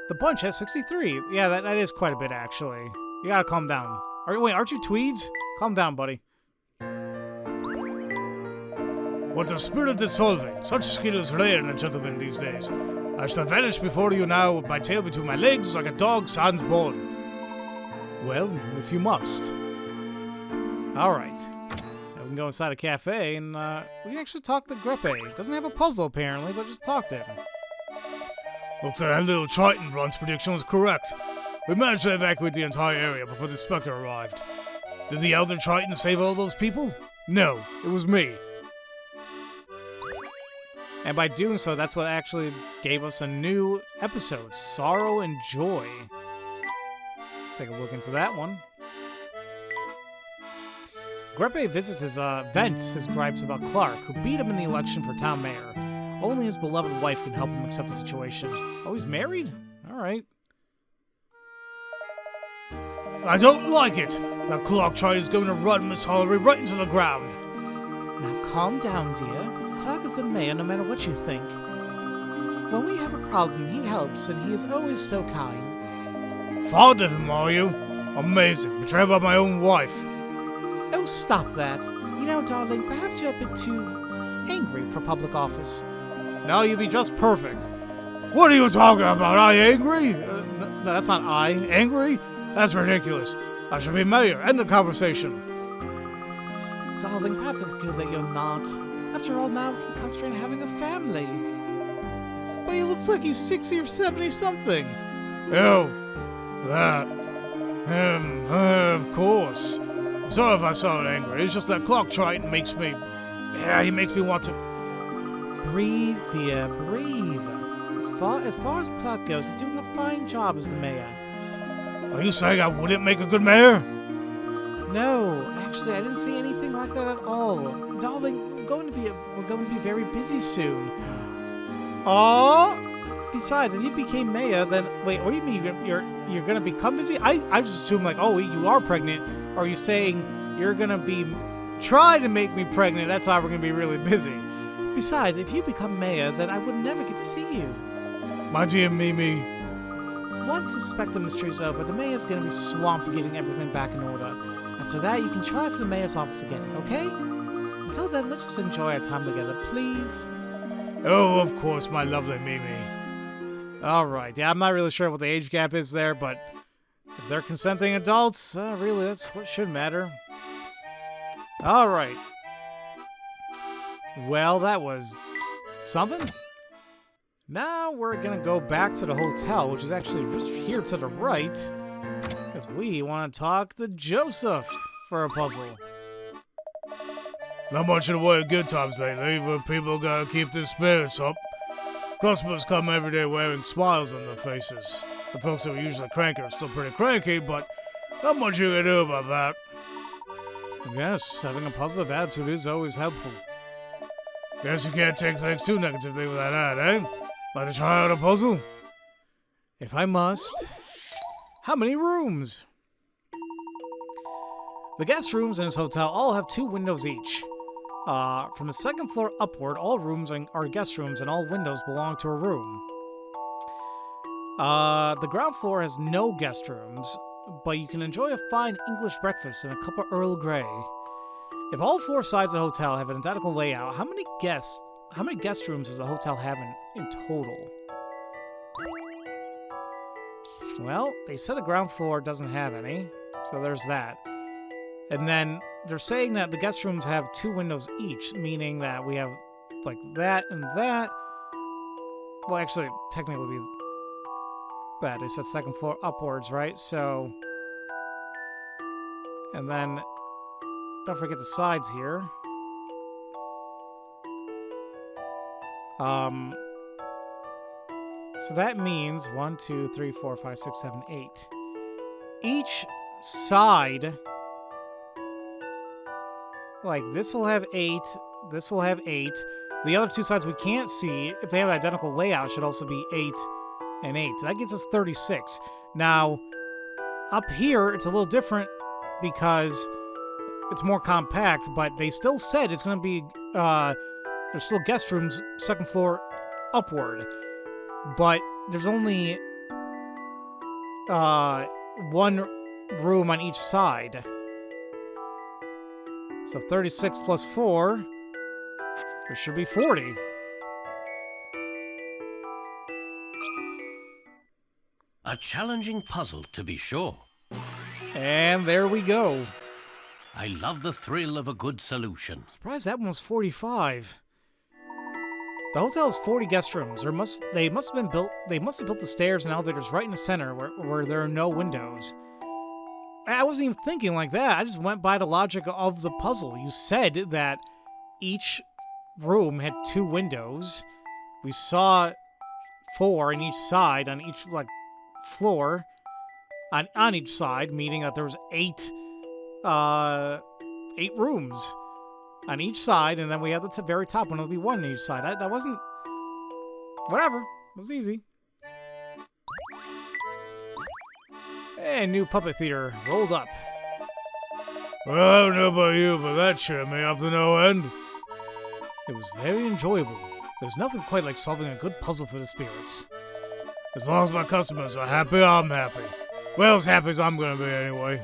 The bunch has 63. Yeah, that is quite a bit, actually. You gotta calm down. Aren't you Tweeds? Calm down, buddy. What the spirit of dissolving. Such skill is rare in a gentleman these days. I shall vanish before you now with my tail between my legs like a dog sans bone. Well, if you must. Alright. We can go inside a cafe and we can actually talk to Grepe. Doesn't have a puzzle apparently, but just talk to him. Looks like that little Triton run's prediction was correct. We managed to evacuate the entire area before the Specter arrived. Did the Elder Triton save all those people? No, it was me. And by doing so, that's what actually gave us a new episode, Sorrow and Joy. Let's take a look into that one. Grepe visits vents his gripes about Clark, who beat him in the election for town mayor. Only his beloved wife can help him accept the situation. Oh, he's married? Alright. I don't like it! That Clark Triton is going to run Misthallery right into the ground. Now calm down, dear. Clark is the mayor no matter what you think. When we have a problem, he helps, and he is always so kind. Fond of him, are you? Amazing. Betrayed by my own wife. Oh, stop that. You know, darling, perhaps you're a bit too angry for public office. Now you'd be just perfect. What are you talking about? I angry? No, that's not I. Angry? That's ridiculous. I should be mayor. End the conversation. Darling, perhaps it's good that you're not. After all, now we can concentrate on having a family. But he looks like he's 60 or 70 something. Oh, that. Him, of course. I'm sorry if I sound angry. It's just that Clark Triton makes me... Yeah, he makes me want to... Breathe, dear, breathe. As far as Clark goes, he's doing a fine job as the mayor. Are you saying I wouldn't make a good mayor? No, actually, I didn't say anything like that at all. Darling, we're going to be very busy soon. Oh. Besides, if you became mayor, then wait, what do you mean you're gonna become busy? I just assume like, oh, you are pregnant. Or are you saying you're gonna be try to make me pregnant? That's why we're gonna be really busy. Besides, if you become mayor, then I would never get to see you. My dear Mimi. Once the Specter mystery is over, the mayor's gonna be swamped getting everything back in order. After that, you can try for the mayor's office again, okay? Until then, let's just enjoy our time together, please. Oh, of course, my lovely Mimi. Alright, yeah, I'm not really sure what the age gap is there, but if they're consenting adults, really, that's what should matter. Alright. Well, that was something. Now we're gonna go back to the hotel, which is actually just here to the right, because we want to talk to Joseph for a puzzle. Not much in the way of good times lately, but people gotta keep their spirits up. Customers come every day wearing smiles on their faces. The folks that were usually cranky are still pretty cranky, but not much you can do about that. Yes, having a positive attitude is always helpful. Guess you can't take things too negatively with that, eh? Like to try out a puzzle? If I must. How many rooms? The guest rooms in this hotel all have 2 windows each. From the 2nd floor upward, all rooms are guest rooms and all windows belong to a room. The ground floor has no guest rooms, but you can enjoy a fine English breakfast and a cup of Earl Grey. If all 4 sides of the hotel have an identical layout, how many guest rooms does the hotel have in total? Well, they said the ground floor doesn't have any, so there's that. And then they're saying that the guest rooms have 2 windows each, meaning that we have like that and that. Well, actually, technically be that. They said 2nd floor upwards, right? So, and then don't forget the sides here. So that means 1, 2, 3, 4, 5, 6, 7, 8. Each side, like this will have 8, this will have 8. The other 2 sides we can't see, if they have identical layout, should also be 8 and 8. That gets us 36. Now, up here, it's a little different because it's more compact, but they still said it's going to be, there's still guest rooms, 2nd floor upward. But there's only 1 room on each side. So 36 plus 4, there should be 40. A challenging puzzle, to be sure. And there we go. I love the thrill of a good solution. Surprised that one was 45. The hotel has 40 guest rooms. They must have built the stairs and elevators right in the center where there are no windows. I wasn't even thinking like that. I just went by the logic of the puzzle. You said that each room had 2 windows. We saw 4 on each side, on each floor, on each side, meaning that there was 8 rooms on each side, and then we have the very top one. It'll be 1 on each side. That wasn't... Whatever. It was easy. And new puppet theater rolled up. Well, I don't know about you, but that cheered me up to no end. It was very enjoyable. There's nothing quite like solving a good puzzle for the spirits. As long as my customers are happy, I'm happy. Well, as happy as I'm gonna be anyway.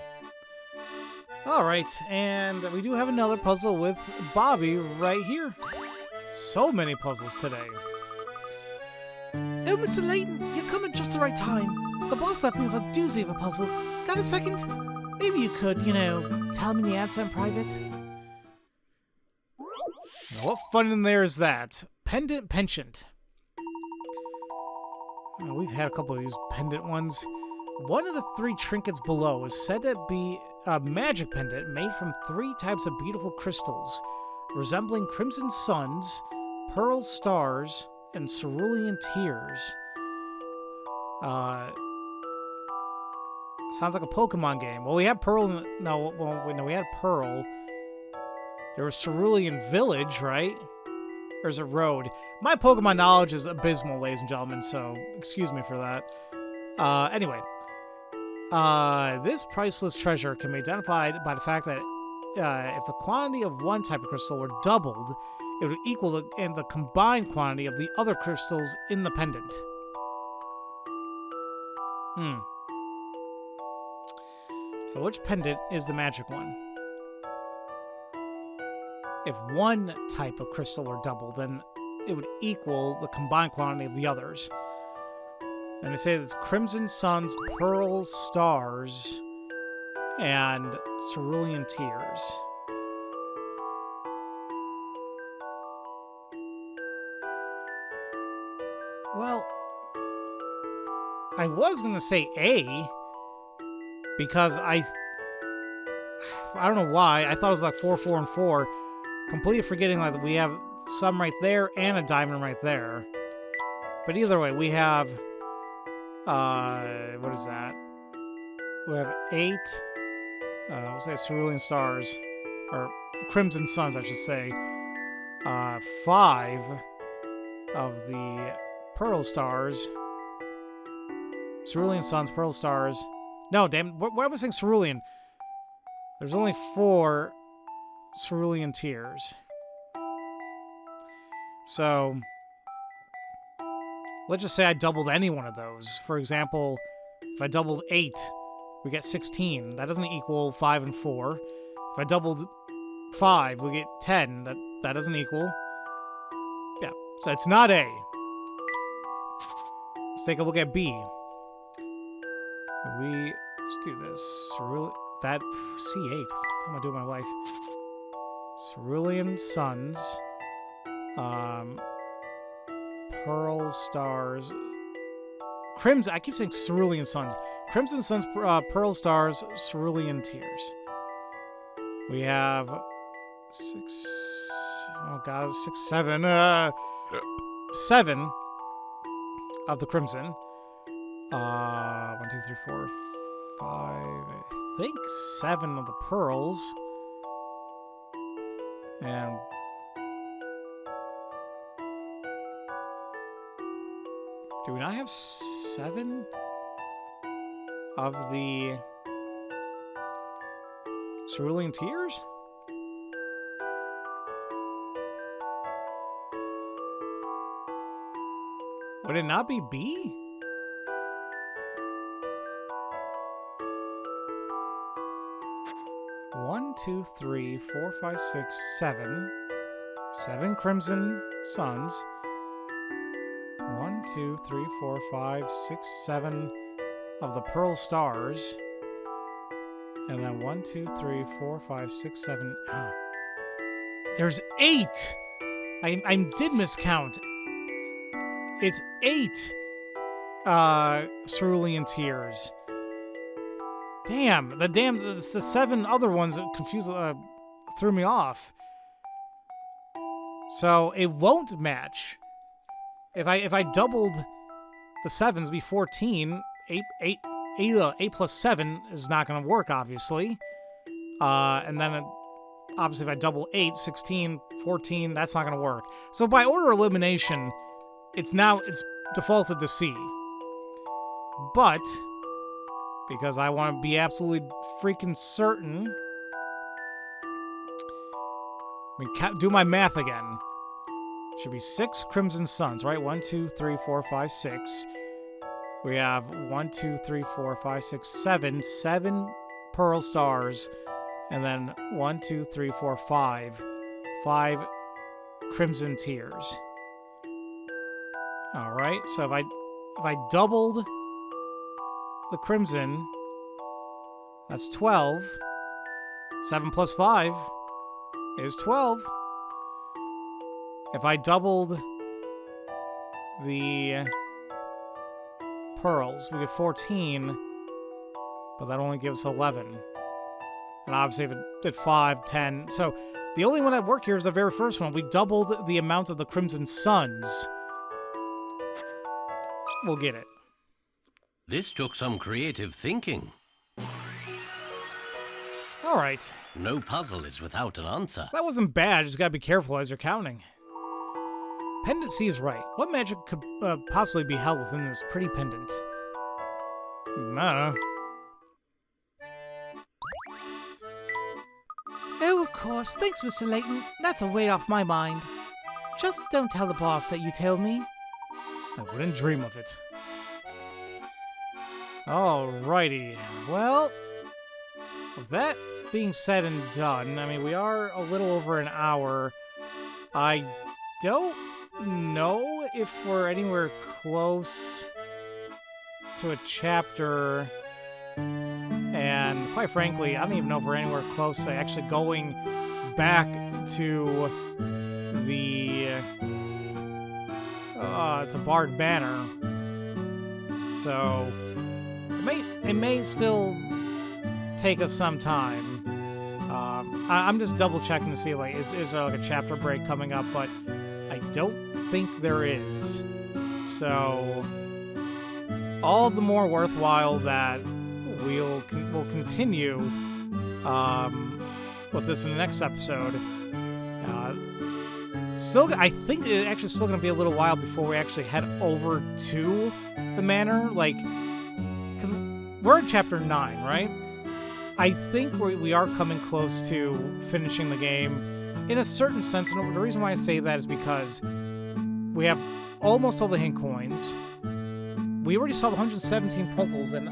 Alright, and we do have another puzzle with Bobby right here. So many puzzles today. Oh, Mr. Layton, you're coming just the right time. The boss left me with a doozy of a puzzle. Got a second? Maybe you could, tell me the answer in private. Now, what fun in there is that? Pendant Penchant. We've had a couple of these pendant ones. One of the 3 trinkets below is said to be a magic pendant made from 3 types of beautiful crystals, resembling crimson suns, pearl stars, and cerulean tears. Sounds like a Pokemon game. Well, we had Pearl. We had Pearl. There was Cerulean Village, right? Or is it Road? My Pokemon knowledge is abysmal, ladies and gentlemen, so excuse me for that. Anyway. This priceless treasure can be identified by the fact that if the quantity of one type of crystal were doubled, it would equal the combined quantity of the other crystals in the pendant. So which pendant is the magic one? If one type of crystal were doubled, then it would equal the combined quantity of the others. And they say it's Crimson Suns, Pearl Stars, and Cerulean Tears. Well, I was going to say A, because I don't know why. I thought it was like 4, 4, and 4. Completely forgetting like we have some right there and a diamond right there. But either way, we have... what is that? We have 8... we'll say Cerulean Stars. Or Crimson Suns, I should say. 5 of the Pearl Stars. Cerulean Suns, Pearl Stars... No, damn, why was I saying Cerulean? There's only 4 Cerulean Tears. So, let's just say I doubled any one of those. For example, if I doubled 8, we get 16. That doesn't equal 5 and 4. If I doubled 5, we get 10. That doesn't equal. Yeah, so it's not A. Let's take a look at B. Let's do this. That C8. What am I doing with my life? Cerulean Suns. Pearl Stars. Crimson. I keep saying Cerulean Suns. Crimson Suns, Pearl Stars, Cerulean Tears. We have 6. Oh god, 6, 7. 7 of the Crimson. 1, 2, 3, 4, 5. I think 7 of the pearls. And do we not have 7 of the Cerulean Tears? Would it not be B? One, 2, 3, 4, 5, 6, 7. 7 Crimson Suns. 1, 2, 3, 4, 5, 6, 7 of the Pearl Stars. And then 1, 2, 3, 4, 5, 6, 7. There's 8! I did miscount. It's 8 Cerulean Tears. Damn, the 7 other ones that threw me off. So it won't match. If I doubled the 7s, it'd be 14. 8 plus 7 is not going to work, obviously. And then obviously if I double 8, 16, 14, that's not going to work. So by order of elimination, it's defaulted to C. But because I want to be absolutely freaking certain, Do my math again. Should be 6 Crimson Suns, right? 1, 2, 3, 4, 5, 6. We have 1, 2, 3, 4, 5, 6, 7. 7 Pearl Stars. And then 1, 2, 3, 4, 5. 5 Crimson Tears. Alright, so if I doubled the Crimson, that's 12. 7 plus 5 is 12. If I doubled the pearls, we get 14, but that only gives 11. And obviously if it did 5, 10. So the only one that worked here is the very first one. We doubled the amount of the Crimson Suns. We'll get it. This took some creative thinking. All right. No puzzle is without an answer. That wasn't bad. Just gotta be careful as you're counting. Pendant C is right. What magic could possibly be held within this pretty pendant? I don't know. Oh, of course. Thanks, Mr. Layton. That's a weight off my mind. Just don't tell the boss that you told me. I wouldn't dream of it. Alrighty. Well, with that being said and done, I mean, we are a little over an hour. I don't know if we're anywhere close to a chapter, and quite frankly, I don't even know if we're anywhere close to actually going back to the to Barde Manor. So it may still take us some time. I'm just double checking to see, like, is there like a chapter break coming up, but I don't think there is. So all the more worthwhile that we'll continue with this in the next episode. I think it's actually still going to be a little while before we actually head over to the manor, like, because we're in chapter 9, right? I think we are coming close to finishing the game in a certain sense, and the reason why I say that is because we have almost all the hint coins. We already saw the 117 puzzles, and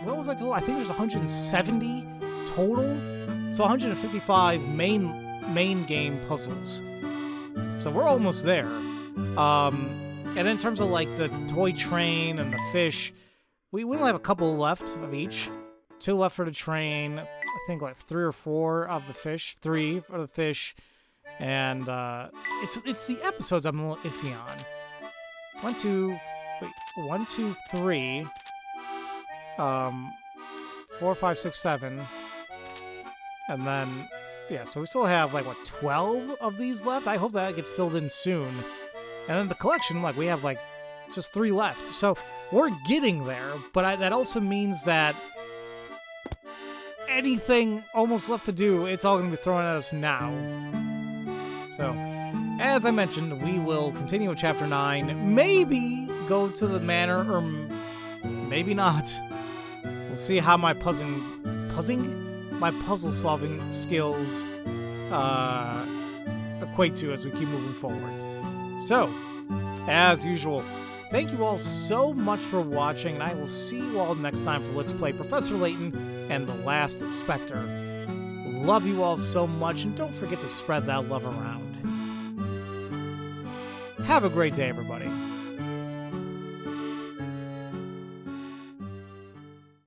what was I told? I think there's 170 total, so 155 main game puzzles. So we're almost there. And in terms of like the toy train and the fish, we only have a couple left of each. 2 left for the train. I think like 3 or 4 of the fish. 3 for the fish. And it's the episodes I'm a little iffy on. 1, 2, 3. 4, 5, 6, 7. And then, yeah, so we still have like, what, 12 of these left? I hope that gets filled in soon. And then the collection, like, we have like just 3 left. So we're getting there, but that also means that anything almost left to do, it's all going to be thrown at us now. So, as I mentioned, we will continue with Chapter 9. Maybe go to the manor, or maybe not. We'll see how my puzzle-solving skills equate to as we keep moving forward. So, as usual, thank you all so much for watching, and I will see you all next time for Let's Play Professor Layton and the Last Specter. Love you all so much, and don't forget to spread that love around. Have a great day, everybody.